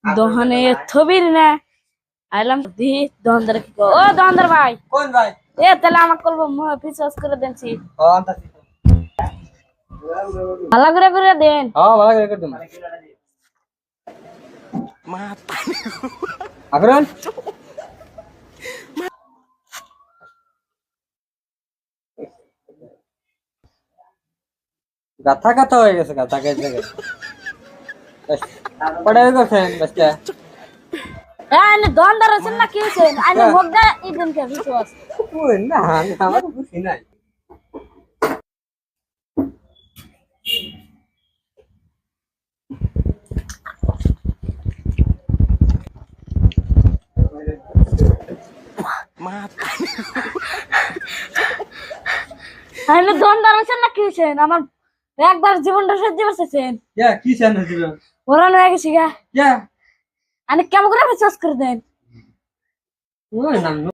দোকানে থবির না আইলাম দি দোকানদার কি কো ও দোকানদার ভাই কোন ভাই? এ তাহলে আমাকে করবো পিছাস করে দেনছি ও আনতাছি। ভালো করে দেন হ্যাঁ ভালো করে করে দিন। আগরন গাথা গাথা হয়ে গেছে গাথা গেছে পড়াই করছেন বাচ্চা আইনে দোকানদার আছেন না কি হয়েছে আইনে মুখটা এই দিন কে পিছাস ওই না আমার বুঝি নাই আইনে দোকানদার আছেন না কি হয়েছে আমার একবার জীবনটা সাহায্য করতেছেন ইয়া কি জানো দিবেন ওরান হয়ে গেছি গা ইয়া আইনে কেমন করে পিছাস করে দেন ওই না